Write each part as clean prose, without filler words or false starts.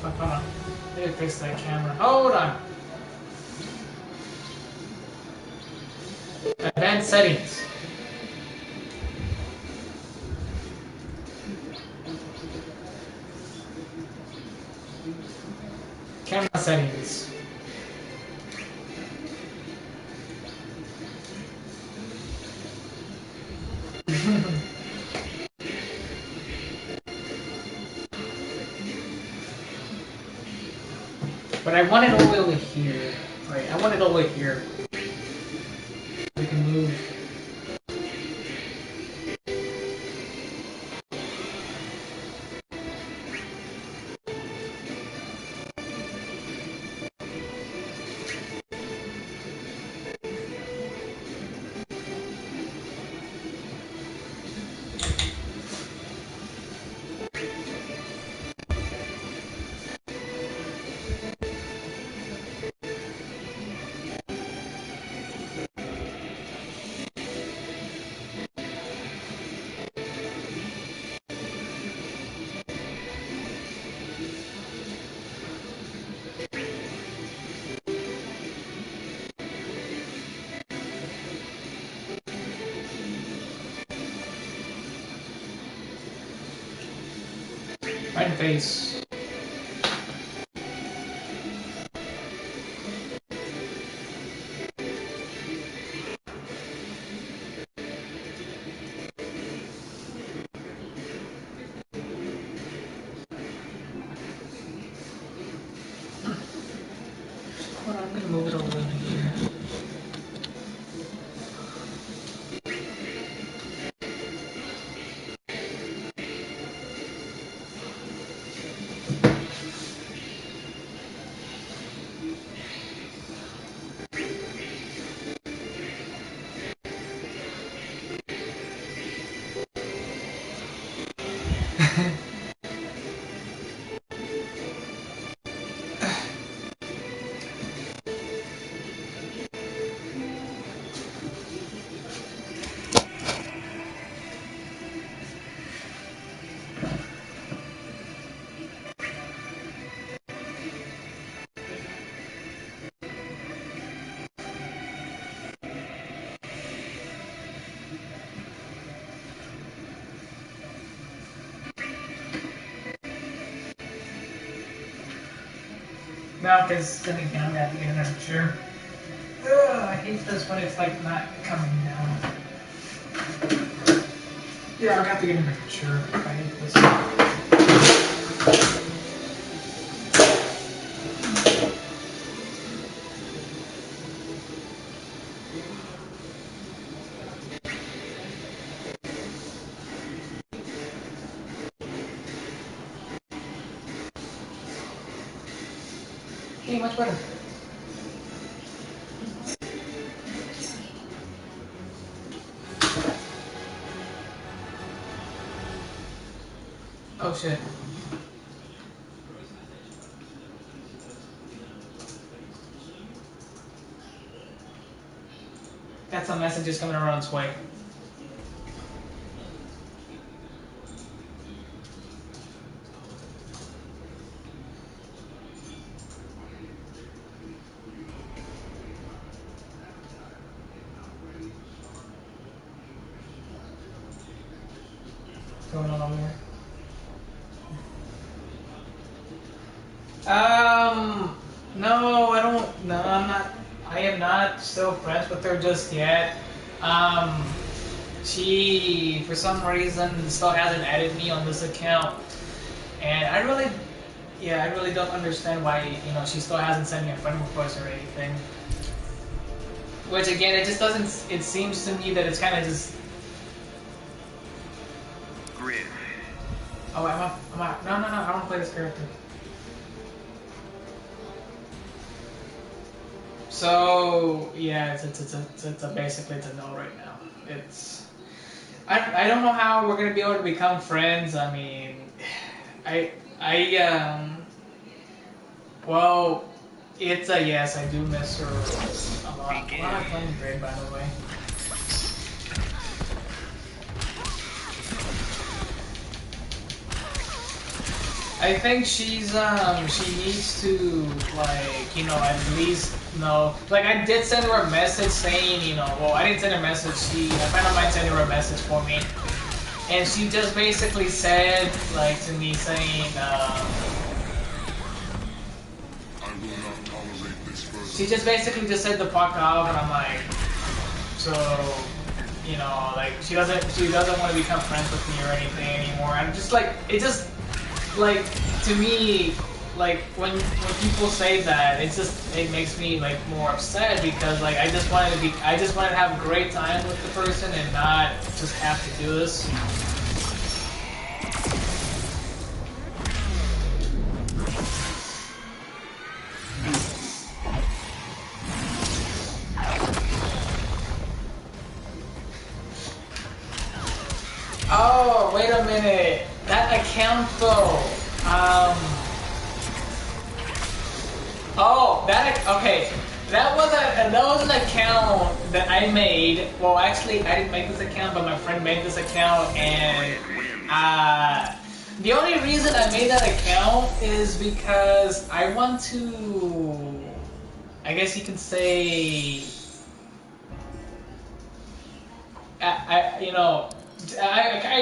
Fuck, hold on. I need to fix that camera. Hold on. Advanced settings. Camera settings. But I want it all the way over here. Right, I want it all the way here. We can move. Right in the face. Hold on, I'm gonna move it over here. No, because then again, I'm gonna have to get another chair. Ugh, I hate this when it's like not coming down. Yeah, I'll have to get another chair. I hate this. Hey, much better. Oh shit. Got some messages coming around its way. What's going on over here? No, I don't. No, I'm not. I am not still friends with her just yet. She, for some reason, still hasn't added me on this account, and I really don't understand why, she still hasn't sent me a friend request or anything. Which again, it just doesn't. It seems to me that it's kind of just. Grid. Oh, am I? No, I don't want to play this character. So yeah, it's basically it's a no right now. I don't know how we're gonna be able to become friends. I mean, well, it's a yes. I do miss her a lot. I'm not playing great, by the way. I think she needs to, like, at least know. Like, I did send her a message saying, well, I didn't send her a message. A friend of mine sent her a message for me, and she just basically said, like, to me saying, she just basically just said the fuck off, and I'm like, so, like, she doesn't want to become friends with me or anything anymore. I'm just like, it just. Like, to me, like, when people say that, it makes me, like, more upset because, like, I just wanted to have a great time with the person and not just have to do this. Oh, wait a minute. That account though. Okay. That was an account that I made. Well, actually, I didn't make this account, but my friend made this account, and the only reason I made that account is because I want to. I guess you can say. I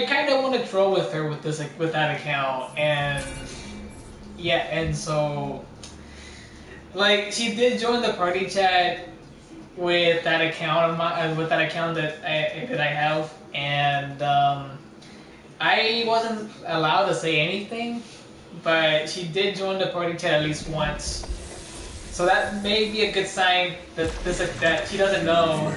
kind of want to troll with her with that account, and yeah, and so like she did join the party chat with that account of mine, with that account that I have, and I wasn't allowed to say anything, but she did join the party chat at least once, so that may be a good sign that that she doesn't know.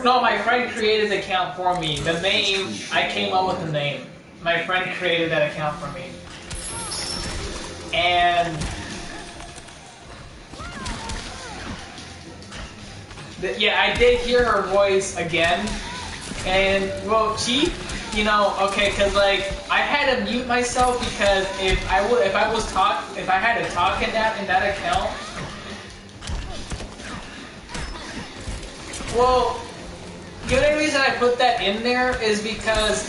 No, my friend created the account for me. The name, I came up with the name. My friend created that account for me. And yeah, I did hear her voice again. And well, she, okay, cause like I had to mute myself because if I had to talk in that account. Well, the only reason I put that in there is because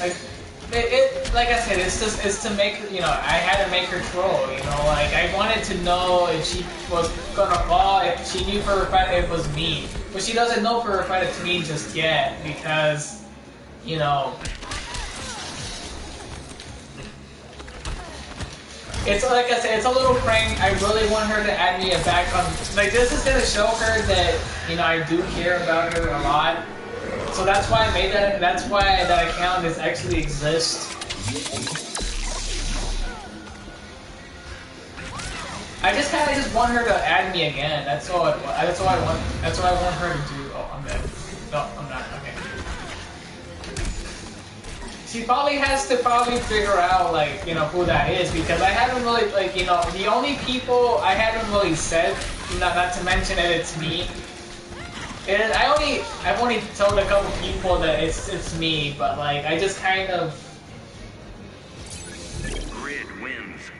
like I said, it's to make, I had to make her troll, like I wanted to know if she was gonna fall, if she knew for a fact it was me, but she doesn't know for a fact it's me just yet because, it's like I said, it's a little prank. I really want her to add me back on. Like, this is gonna show her that I do care about her a lot. So that's why I made that. That's why that account actually exists. I just kind of want her to add me again. That's all. That's all I want. That's what I want her to do. Oh, I'm dead. No, I'm not. Okay. She probably has to figure out, like, who that is, because I haven't really, like, the only people I haven't really said, not to mention that it's me. And I've only told a couple people that it's me, but like I just kind of. Grid wins.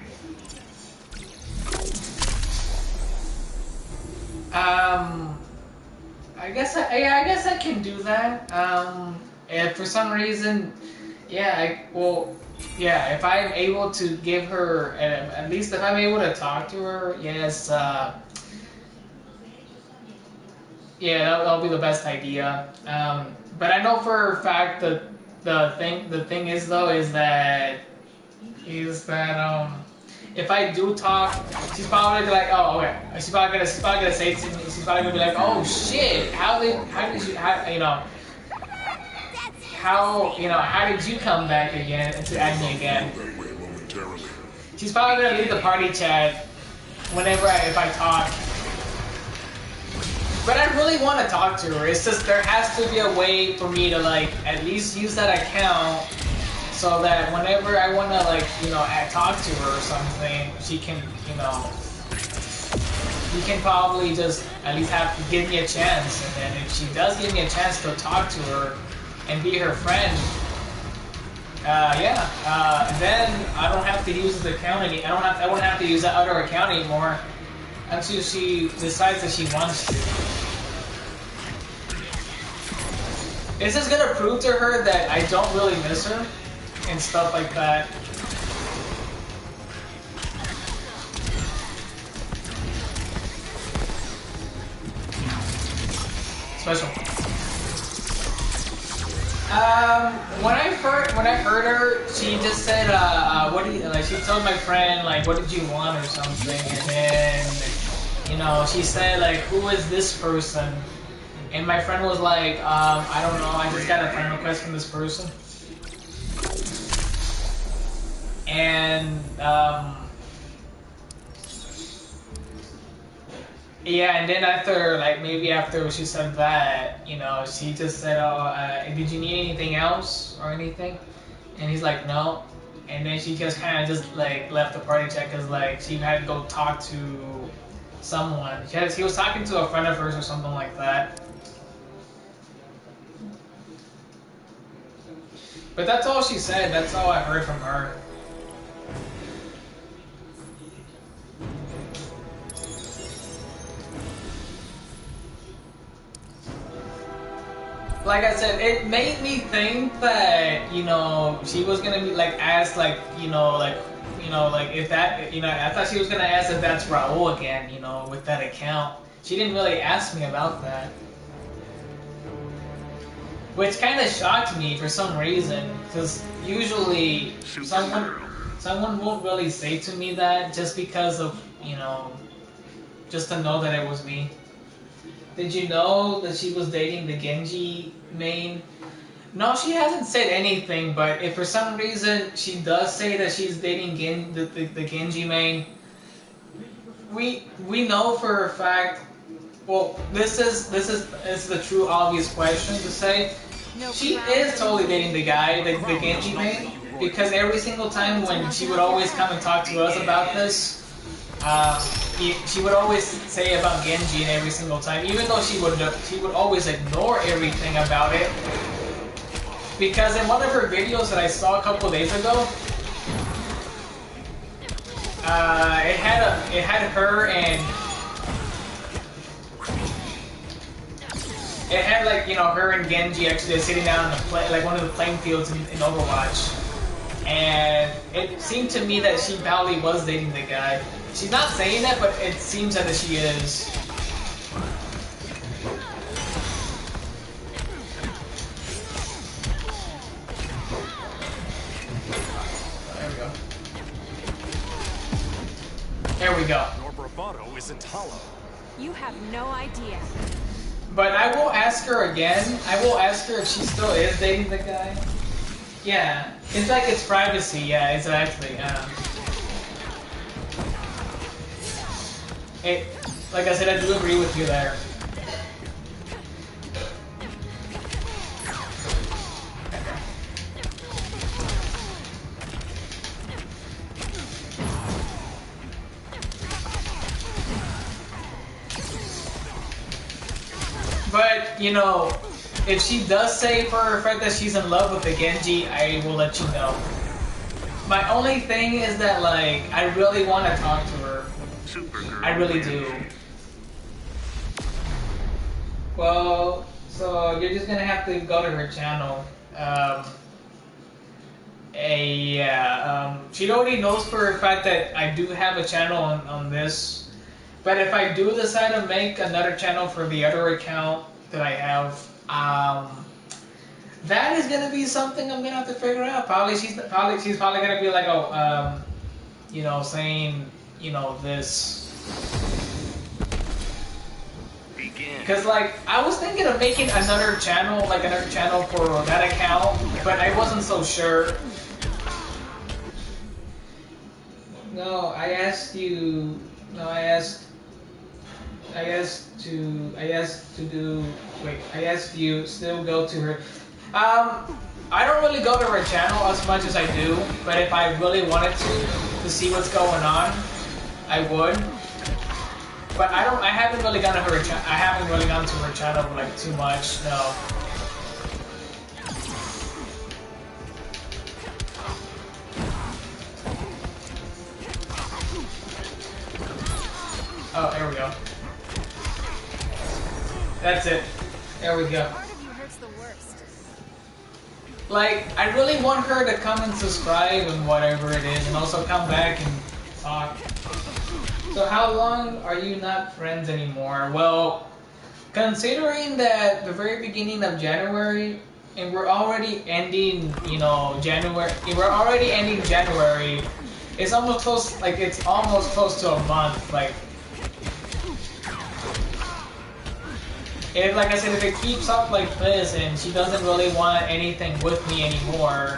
I guess I can do that. And for some reason. Yeah, if I'm able to give her, at least if I'm able to talk to her, yes, yeah, that'll be the best idea. But I know for a fact that the thing is though is that if I do talk, she's probably gonna be like, oh, okay. She's probably gonna say to me, she's probably gonna be like, oh shit, how did you come back again to add me again? She's probably gonna leave the party chat if I talk. But I really want to talk to her. It's just there has to be a way for me to like at least use that account so that whenever I want to talk to her or something, she can you can probably just at least have to give me a chance, and then if she does give me a chance to talk to her and be her friend, then I don't have to use the account I won't have to use that other account anymore until she decides that she wants to. Is this gonna prove to her that I don't really miss her? and stuff like that. Special. When I heard her, she just said, what do you, like, she told my friend, like, what did you want or something, and then, you know, she said, like, who is this person? And my friend was like, I don't know, I just got a friend request from this person. And, yeah, and then after, like, maybe after she said that, you know, she just said, oh, did you need anything else or anything? And he's like, no. And then she just kind of just, like, left the party chat because, like, she had to go talk to someone. He was talking to a friend of hers or something like that. But that's all she said. That's all I heard from her. Like I said, it made me think that, you know, she was gonna be like asked, like, like if that, I thought she was gonna ask if that's Raul again, you know, with that account. She didn't really ask me about that, which kind of shocked me for some reason, because usually someone won't really say to me that just because of, you know, just to know that it was me. Did you know that she was dating the Genji main? No, she hasn't said anything, but if for some reason she does say that she's dating the Genji main, we know for a fact. Well, this is the true obvious question to say. She is totally dating the guy, the Genji main, because every single time when she would always come and talk to us about this. She would always say about Genji and every single time, even though she would always ignore everything about it. Because in one of her videos that I saw a couple days ago, it had her and it had, like, you know, her and Genji actually sitting down on the like one of the playing fields in Overwatch, and it seemed to me that she probably was dating the guy. She's not saying that, but it seems that she is. There we go. There we go. Your bravado isn't hollow. You have no idea. But I will ask her again. I will ask her if she still is dating the guy. Yeah. It's like it's privacy. Yeah, exactly. Like I said, I do agree with you there. But, you know, if she does say for a fact that she's in love with the Genji, I will let you know. My only thing is that, like, I really want to talk to her. I really do. Well, so you're just gonna have to go to her channel. She already knows for a fact that I do have a channel on this. But if I do decide to make another channel for the other account that I have, that is gonna be something I'm gonna have to figure out. She's probably gonna be like, oh, you know, saying, you know, this. Because, like, I was thinking of making another channel for that account, but I wasn't so sure. No, I asked you. No, I asked you still go to her. I don't really go to her channel as much as I do, but if I really wanted to see what's going on, I would. But I haven't really gone to her channel like too much, no. Oh, there we go. That's it. There we go. Part of you hurts the worst. like, I really want her to come and subscribe and whatever it is, and also come back and talk. So how long are you not friends anymore? Well, considering that the very beginning of January, and we're already ending, you know, January. We're already ending January. It's almost close. Like it's almost close to a month. Like, if like I said, if it keeps up like this, and she doesn't really want anything with me anymore,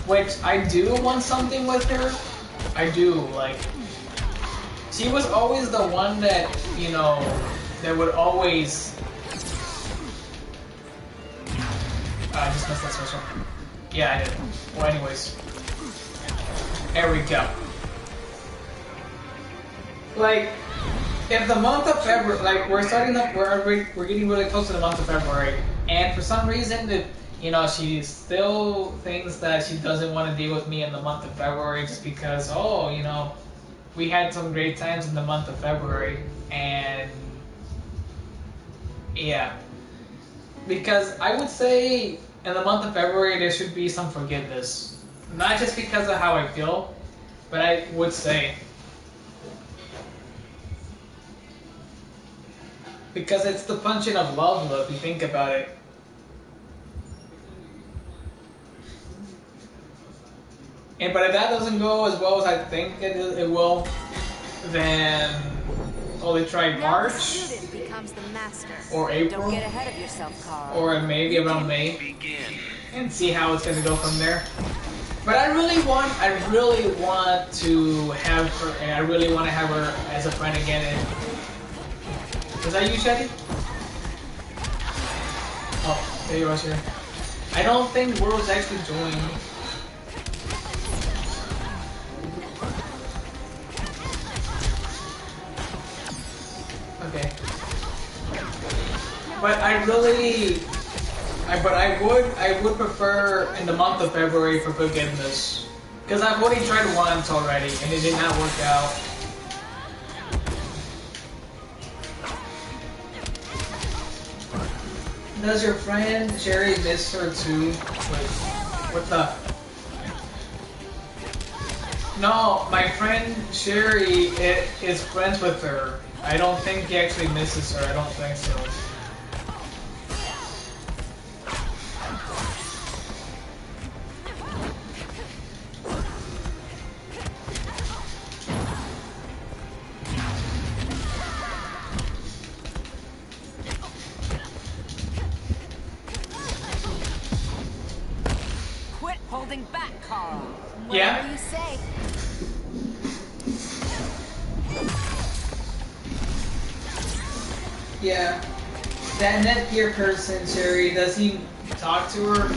which I do want something with her. I do like. She was always the one that, you know, that would always. I just missed that special. Yeah, I did. Well, anyways. There we go. Like, if the month of February, like, we're starting up, we're getting really close to the month of February, and for some reason, that, you know, she still thinks that she doesn't want to deal with me in the month of February just because, oh, you know, we had some great times in the month of February, and yeah. Because I would say in the month of February there should be some forgiveness. Not just because of how I feel, but I would say. Because it's the punching of love, if you think about it. And but if that doesn't go as well as I think it will, then they try March. The master. Or April. Don't get ahead of yourself, Carl. Or maybe around May. And see how it's gonna go from there. But I really want to have her, and I really want to have her as a friend again. And is that you, Shetty? Oh, there you are, sir. I don't think World's actually joined. Okay. But I would prefer in the month of February for forgiveness. Because I've already tried once already and it did not work out. Does your friend Sherry miss her too? Wait, what the? No, my friend Sherry is friends with her. I don't think he actually misses her. I don't think so. Quit holding back, Carl. Yeah? Whatever you say. Yeah, that Netgear person, Sherry, does he talk to her?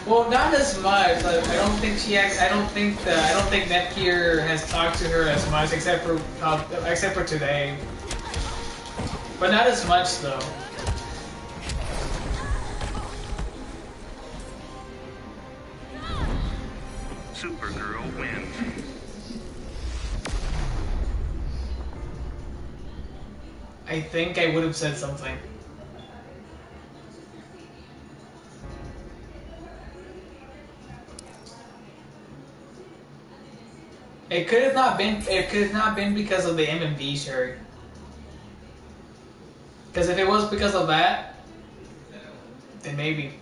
Well, not as much. Like, I don't think Netgear has talked to her as much, except for today. But not as much though. Supergirl wins. I think I would have said something. It could have not been because of the MMV, Sherry. Because if it was because of that, then maybe.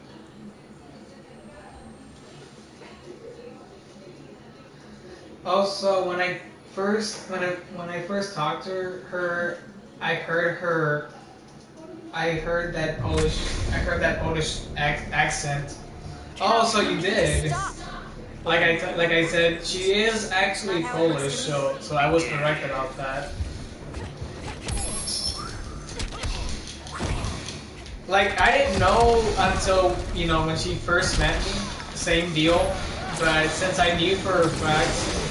Also, when I first talked to her, I heard that Polish accent. Oh, so you did. Like I said, she is actually Polish, so I was correct about that. Like, I didn't know until, you know, when she first met me, same deal. But since I knew for a fact.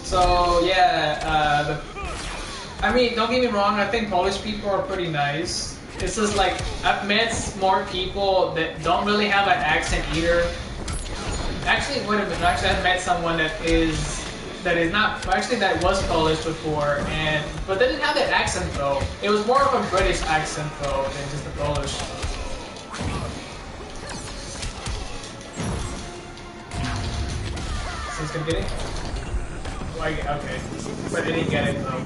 So yeah, I mean, don't get me wrong. I think Polish people are pretty nice. It's just like I've met more people that don't really have an accent either. Actually, wait a minute. Actually, I've met someone that is that is not actually that was Polish before, but they didn't have that accent though. It was more of a British accent though than just the Polish. So he's gonna get it? Like, okay, but I didn't get it though.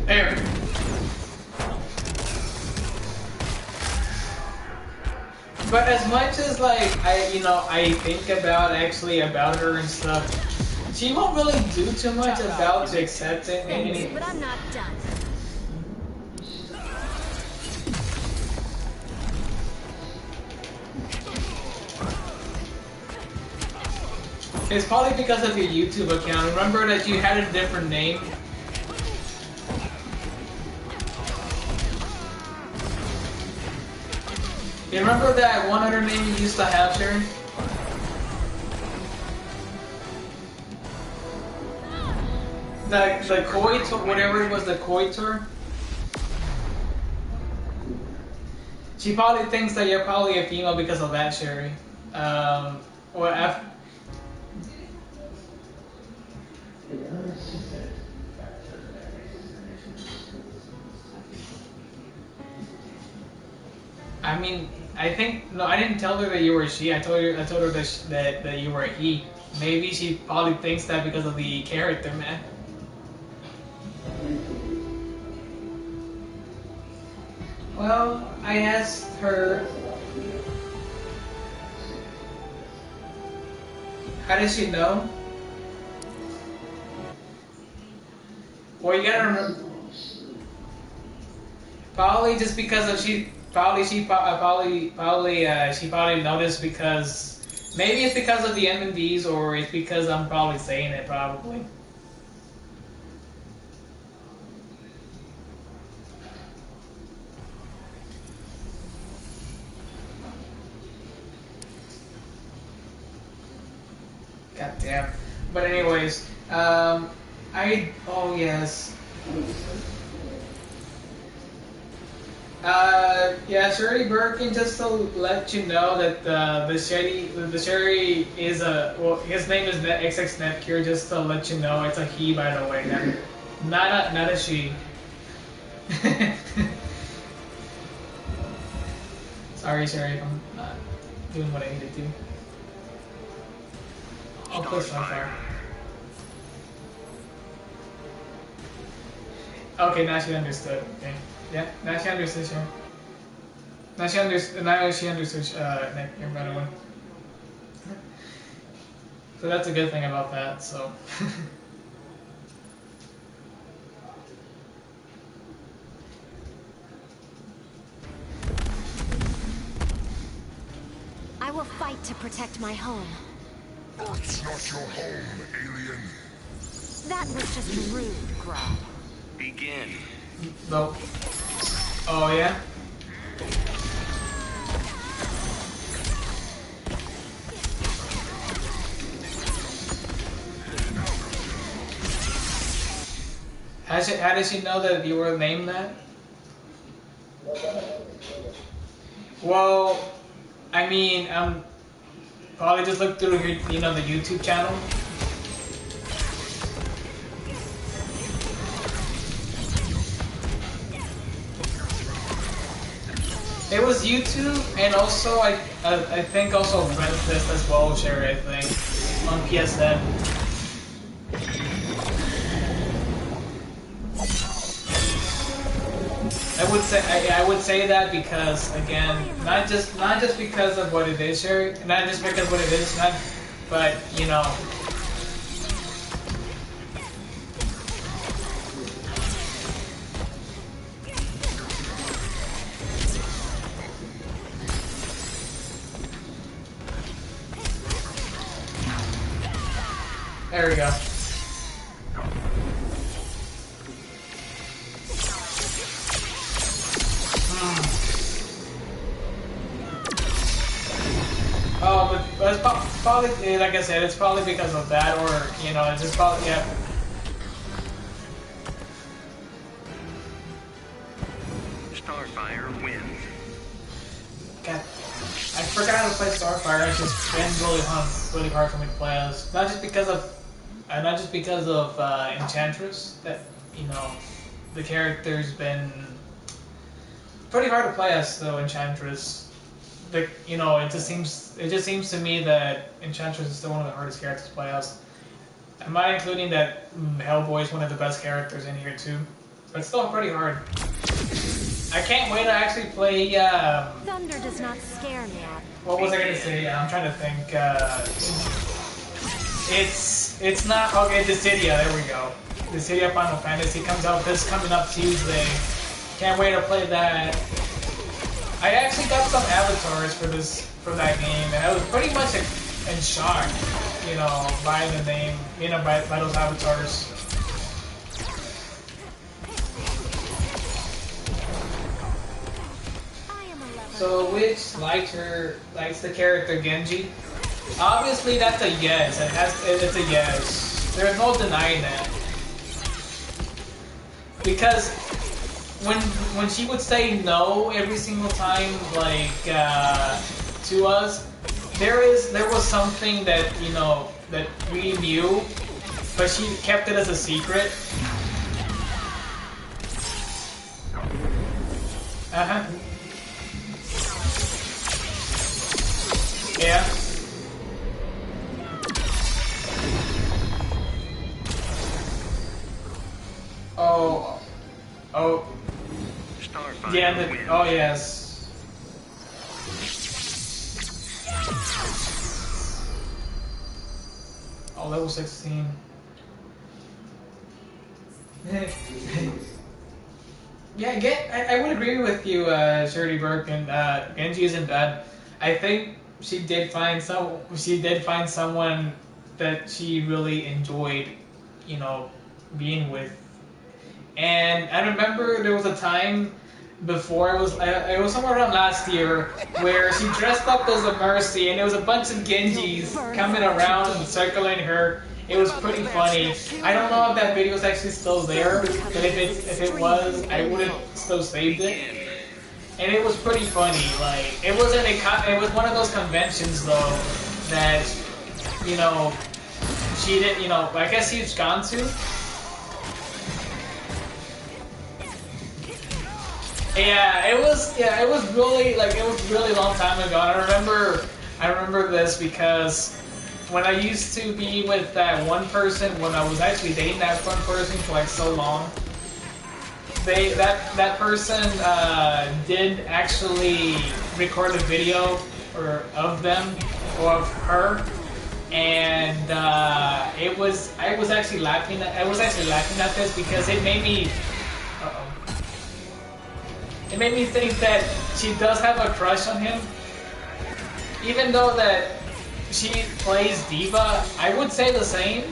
There. But as much as like I think about her and stuff, she won't really do too much about to accept it. But I'm not done. It's probably because of your YouTube account. Remember that you had a different name. You remember that one other name you used to have, Sharon? The Koi tour, whatever it was, the Koi tour. She probably thinks that you're probably a female because of that, Sherry. I mean, I didn't tell her that you were a she. I told her that you were a he. Maybe she probably thinks that because of the character, man. Well, I asked her. How does she know? Well, you gotta remember. Probably just because of she probably noticed because maybe it's because of the M&Ds or it's because I'm probably saying it probably. God damn. But anyways, oh yes. Yeah, Sherry Birkin, just to let you know that the Sherry is his name is XX Netcure, just to let you know it's a he, by the way, not a she. Sorry, Sherry, if I'm not doing what I need to do. I'll push on fire. Okay, now she understood. Okay. Yeah, now she understood, sure. Now she understood, Netcure, by the way. So that's a good thing about that, so. I will fight to protect my home. Earth's not your home, alien. That was just rude, Grub. Begin. No. Oh yeah? How did she know that you were named that? Well, I mean, probably just look through your, the YouTube channel. It was YouTube, and also I think also Breakfast as well, Sherry, I think, on PSN. I would say that because again, not just because of what it is, Sherry, not just because of what it is, but you know. There we go. Oh, but it's probably, like I said, it's probably because of that, or, it's just probably, yeah. Starfire wins. God, I forgot how to play Starfire. It's just been really hard for me to play as. Not just because of Enchantress. That the character's been pretty hard to play as though Enchantress. It just seems to me that Enchantress is still one of the hardest characters to play as. I'm not including that Hellboy is one of the best characters in here too, but it's still pretty hard. I can't wait to actually play. Thunder does not scare me. What was I gonna say? I'm trying to think. It's not okay. Dissidia, there we go. Dissidia Final Fantasy comes out coming up Tuesday. Can't wait to play that. I actually got some avatars for that game, and I was pretty much in shock, by the name, by those avatars. So which likes the character Genji? Obviously that's a yes. It's a yes. There's no denying that. Because when she would say no every single time, to us, there was something that that we knew, but she kept it as a secret. Yeah. Oh. Starfire Yeah. wins. Oh yes. Oh, level 16. Yeah, I would agree with you, Shirley Birkin. Genji isn't bad. I think she did find someone that she really enjoyed, being with. And I remember there was a time before, it was somewhere around last year, where she dressed up as a Mercy, and there was a bunch of Genjis coming around and circling her. It was pretty funny. I don't know if that video is actually still there, but if it was, I would have still saved it. And it was pretty funny. It was one of those conventions though that she did. I guess she's gone to. Yeah, it was really a long time ago. I remember this because when I used to be with that one person, when I was actually dating that one person for so long, that person did actually record a video of them or of her, and I was actually laughing at this because it made me. It made me think that she does have a crush on him. Even though that she plays Diva, I would say the same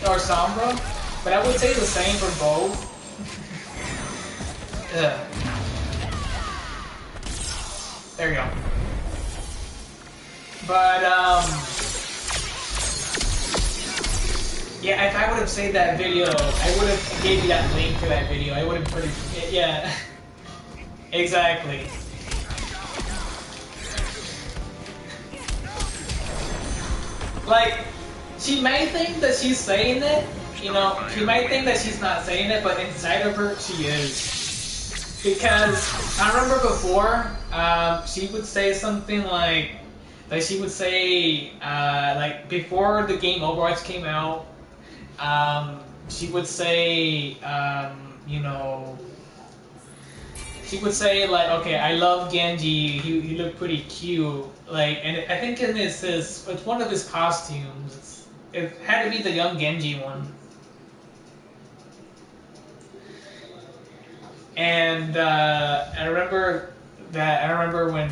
or Sombra, but I would say the same for both. There you go. But, yeah, if I would have saved that video, I would have gave you that link to that video. I would have yeah. Exactly. She may think that she's saying it, she might think that she's not saying it, but inside of her, she is. Because I remember before, she would say something she would say, before the game Overwatch came out, she would say, she would say okay, I love Genji. He looked pretty cute. And I think it's one of his costumes. It had to be the young Genji one. And I remember when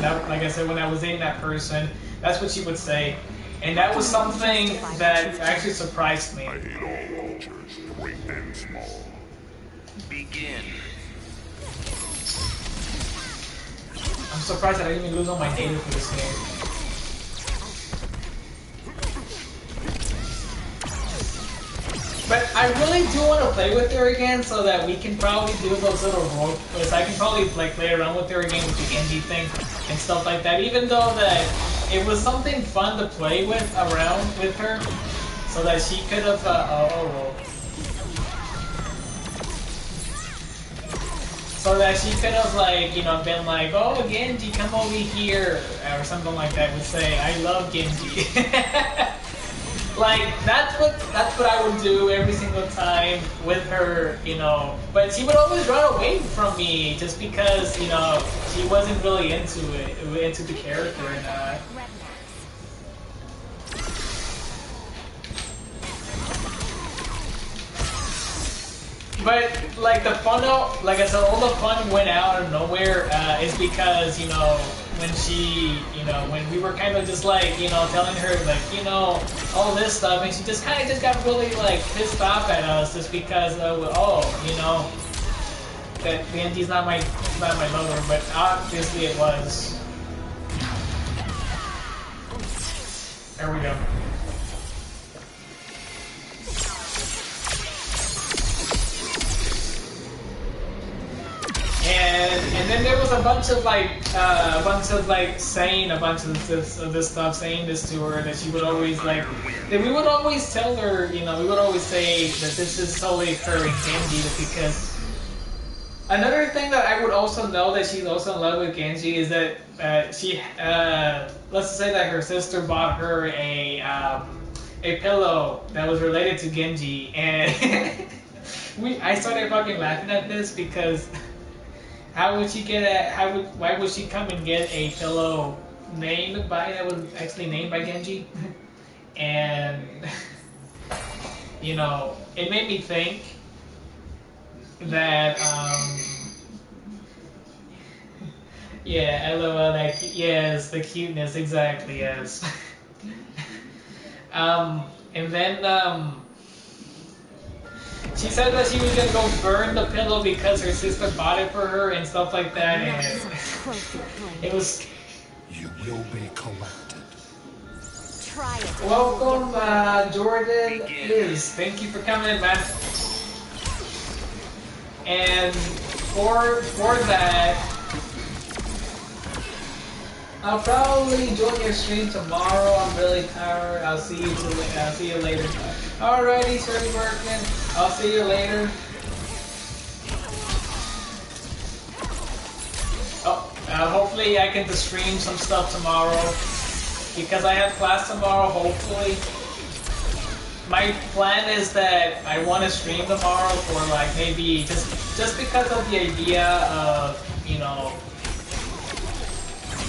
that, like I said, when I was dating that person, that's what she would say, and that was something that actually surprised me. I hate all vultures, great and small. Begin. I'm surprised that I didn't even lose all my data for this game. But I really do want to play with her again, so that we can probably do those little role plays. I can probably like play around with her again with the Genji thing and stuff like that. Even though that it was something fun to play with around with her, so that she could have. So that she could have, like, you know, been like, oh, Genji, come over here, or something like that. Would say, I love Genji. Like, that's what I would do every single time with her, you know. But she would always run away from me just because, you know, she wasn't really into the character and But like the fun out, like I said, all the fun went out of nowhere is because, you know, when she, you know, when we were kind of just like, you know, telling her like, you know, all this stuff, and she just kind of just got really like pissed off at us just because oh, you know, that Genji's not my lover, but obviously it was. There we go. And then there was a bunch of saying a bunch of this stuff, saying this to her, that she would always like, that we would always tell her, you know, we would always say that this is solely occurring Genji, because another thing that I would also know that she's also in love with Genji is that she, let's say that her sister bought her a pillow that was related to Genji, and I started fucking laughing at this because. Why would she come and get a pillow that was actually named by Genji? And you know, it made me think that yeah, LOL, yes, the cuteness, exactly, yes. And then she said that she was gonna go burn the pillow because her sister bought it for her and stuff like that, and it was. You will be collected. Try it. Welcome, Jordan Liz. Thank you for coming in, man. And for that, I'll probably join your stream tomorrow. I'm really tired. I'll see you later. Alrighty, Shirley Berkman. I'll see you later. Hopefully I can just stream some stuff tomorrow, because I have class tomorrow, hopefully. My plan is that I want to stream tomorrow for like maybe just because of the idea of, you know,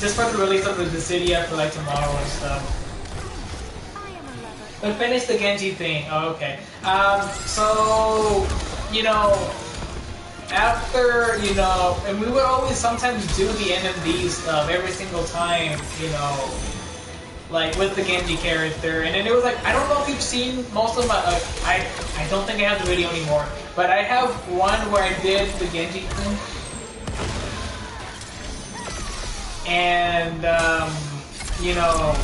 just for the release of the Dissidia for like tomorrow and stuff. But finish the Genji thing. Oh, okay. So, you know, after, you know, and we would always sometimes do the NMD stuff every single time, you know, like with the Genji character. And then it was like, I don't know if you've seen most of my, I don't think I have the video anymore, but I have one where I did the Genji thing. And, you know,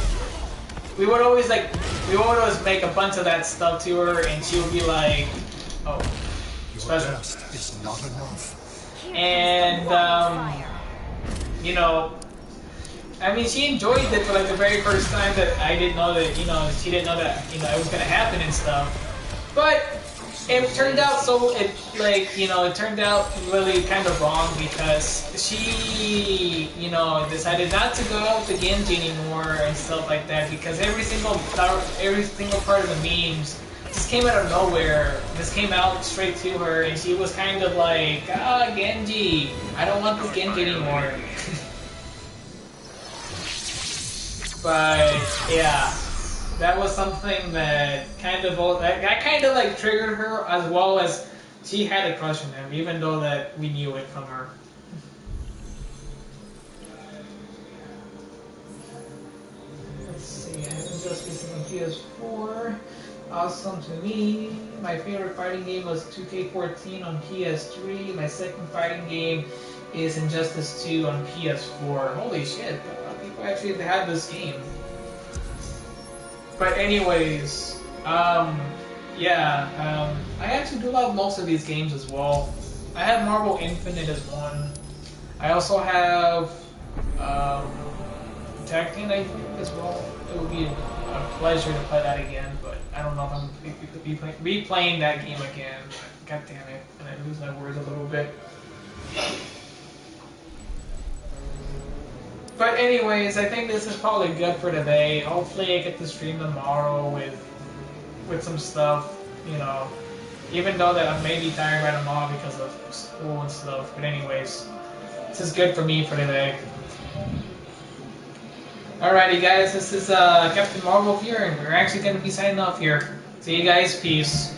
we would always make a bunch of that stuff to her, and she would be like, "Oh, special." Your best is not enough. And you know, I mean, she enjoyed it for like the very first time that I didn't know that, you know, she didn't know that, you know, it was gonna happen and stuff. But it turned out it turned out really kind of wrong, because she, you know, decided not to go out with the Genji anymore and stuff like that, because every single part of the memes just came out of nowhere. Just came out straight to her, and she was kind of like, Genji, I don't want this Genji anymore. But yeah. That was something that kind of like triggered her, as well as she had a crush on him, even though that we knew it from her. Let's see, I have Injustice on PS4. Awesome to me. My favorite fighting game was 2K14 on PS3. My second fighting game is Injustice 2 on PS4. Holy shit, people actually had this game. But anyways, Yeah, I actually do love most of these games as well. I have Marvel Infinite as one. I also have Tekken, I think, as well. It would be a pleasure to play that again, but I don't know if I'm replaying that game again. God damn it, and I lose my words a little bit. But anyways, I think this is probably good for today. Hopefully I get to stream tomorrow with some stuff, you know. Even though that I may be tired by tomorrow because of school and stuff. But anyways, this is good for me for today. Alrighty guys, this is Captain Marvel here, and we're actually going to be signing off here. See you guys, peace.